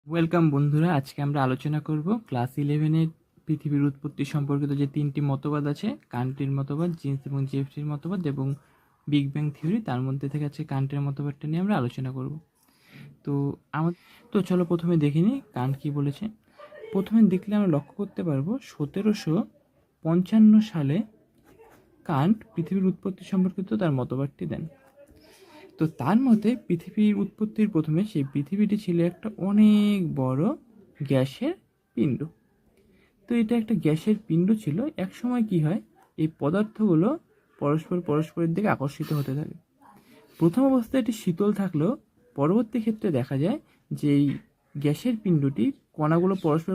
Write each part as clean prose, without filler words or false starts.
Welcome বন্ধুরা, আজকে আমরা আলোচনা করব ক্লাস 11-এর পৃথিবীর উৎপত্তি সম্পর্কিত যে তিনটি মতবাদ আছে, কান্টের মতবাদ, জিন্স এবং জেফরির মতবাদ এবং বিগ ব্যাং থিওরি। তার মধ্যে থেকে আজকে কান্টের মতবাদটা নিয়ে আমরা আলোচনা করব। তো চলো প্রথমে দেখে নিই কান্ট কী বলেছে। প্রথমে দেখলে আমরা লক্ষ্য করতে পারবো 1755 সালে কান্ট পৃথিবীর উৎপত্তি সম্পর্কিত তার মতবাদটি দেন। তো তার মতে পৃথিবীর উৎপত্তির প্রথমে সেই পৃথিবীটি ছিল একটা অনেক বড় গ্যাসের পিণ্ড। তো এটা একটা গ্যাসের পিণ্ড ছিল। এক সময় কি হয়, এই পদার্থগুলো পরস্পরের দিকে আকর্ষিত হতে থাকে। প্রথম অবস্থায় এটি শীতল থাকলেও পরবর্তী ক্ষেত্রে দেখা যায় যে এই গ্যাসের পিণ্ডটির কণাগুলো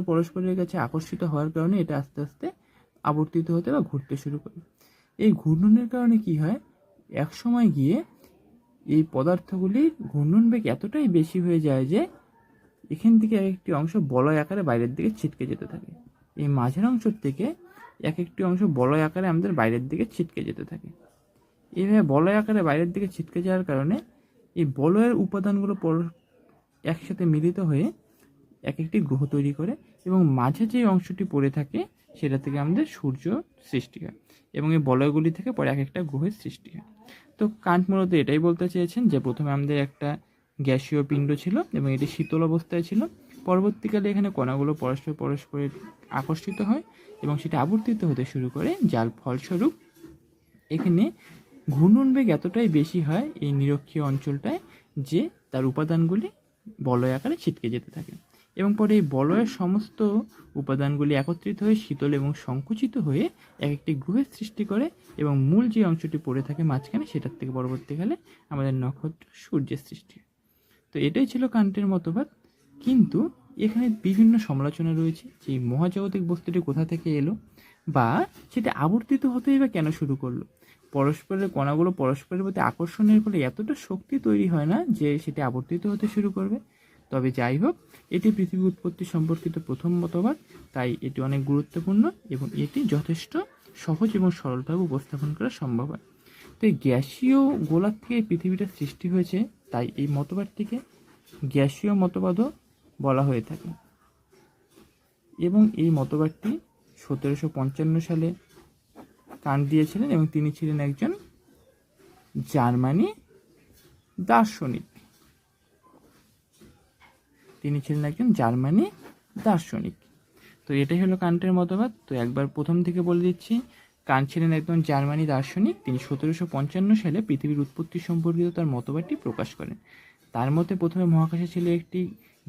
পরস্পরের কাছে আকর্ষিত হওয়ার কারণে এটা আস্তে আস্তে আবর্তিত হতে বা ঘুরতে শুরু করে। এই ঘূর্ণনের কারণে কি হয়, এক সময় গিয়ে এই পদার্থগুলির ঘূর্ণন বেগ এতটাই বেশি হয়ে যায় যে এখান থেকে এক একটি অংশ বলয় আকারে বাইরের দিকে ছিটকে যেতে থাকে। এই মাঝের অংশ থেকে এক একটি অংশ বলয় আকারে আমাদের বাইরের দিকে ছিটকে যেতে থাকে। এইভাবে বলয় আকারে বাইরের দিকে ছিটকে যাওয়ার কারণে এই বলয়ের উপাদানগুলো একসাথে মিলিত হয়ে এক একটি গ্রহ তৈরি করে এবং মাঝে যে অংশটি পড়ে থাকে সেটা থেকে আমাদের সূর্য সৃষ্টি হয় এবং এই বলয়গুলি থেকে পরে এক একটা গ্রহের সৃষ্টি হয়। তো কান্ট মূলত এটাই বলতে চেয়েছেন যে প্রথমে আমাদের একটা গ্যাসীয় পিণ্ড ছিল এবং এটি শীতল অবস্থায় ছিল। পরবর্তীকালে এখানে কণাগুলো পরস্পরের আকর্ষিত হয় এবং সেটা আবর্তিত হতে শুরু করে, যার ফলস্বরূপ এখানে ঘূর্ণন বেগ এতটাই বেশি হয় এই নিরক্ষীয় অঞ্চলটায় যে তার উপাদানগুলি বলয় আকারে ছিটকে যেতে থাকে এবং পরে এই বলয়ের সমস্ত উপাদানগুলি একত্রিত হয়ে শীতল এবং সংকুচিত হয়ে এক একটি গ্রহের সৃষ্টি করে এবং মূল যে অংশটি পড়ে থাকে মাঝখানে সেটার থেকে পরবর্তীকালে আমাদের নক্ষত্র সূর্যের সৃষ্টি হয়। তো এটাই ছিল কান্টের মতবাদ। কিন্তু এখানে বিভিন্ন সমালোচনা রয়েছে যে মহাজাগতিক বস্তুটি কোথা থেকে এলো বা সেটা আবর্তিত হতেই বা কেন শুরু করলো। পরস্পরের কণাগুলো পরস্পরের প্রতি আকর্ষণের ফলে এতটা শক্তি তৈরি হয় না যে সেটি আবর্তিত হতে শুরু করবে। তবে যাই হোক, এটি পৃথিবী উৎপত্তি সম্পর্কিত প্রথম মতবাদ, তাই এটি অনেক গুরুত্বপূর্ণ এবং এটি যথেষ্ট সহজ এবং সরলভাবে উপস্থাপন করা সম্ভব হয়। তো এই গ্যাসীয় গোলার থেকে পৃথিবীটা সৃষ্টি হয়েছে, তাই এই মতবাদটিকে গ্যাসীয় মতবাদও বলা হয়ে থাকে এবং এই মতবাদটি 1755 সালে কান্ট দিয়েছিলেন এবং তিনি ছিলেন একজন জার্মানি দার্শনিক। তো এটাই হলো কান্টের মতবাদ। তো একবার প্রথম থেকে বলে দিচ্ছি, কান্ট ছিলেন একজন জার্মানি দার্শনিক। তিনি 1755 সালে পৃথিবীর উৎপত্তি সম্পর্কিত তার মতবাদটি প্রকাশ করেন। তার মতে প্রথমে মহাকাশে ছিল একটি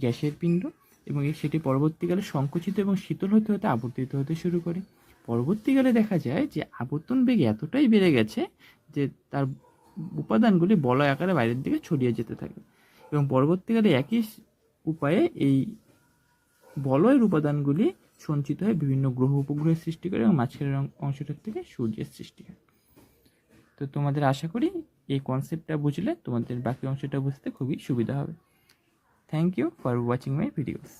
গ্যাসের পিণ্ড এবং সেটি পরবর্তীকালে সংকুচিত এবং শীতল হতে হতে আবর্তিত হতে শুরু করে। পরবর্তীকালে দেখা যায় যে আবর্তন বেগ এতটাই বেড়ে গেছে যে তার উপাদানগুলি বলয় আকারে বাইরের দিকে ছড়িয়ে যেতে থাকে এবং পরবর্তীকালে একই উপায়ে এই বলয়ের উপাদানগুলি সঞ্চিত হয়ে বিভিন্ন গ্রহ উপগ্রহের সৃষ্টি করে এবং মাঝখানের অংশটার থেকে সূর্যের সৃষ্টি হয়। তো তোমাদের আশা করি এই কনসেপ্টটা বুঝলে তোমাদের বাকি অংশটা বুঝতে খুবই সুবিধা হবে। Thank you for watching my videos.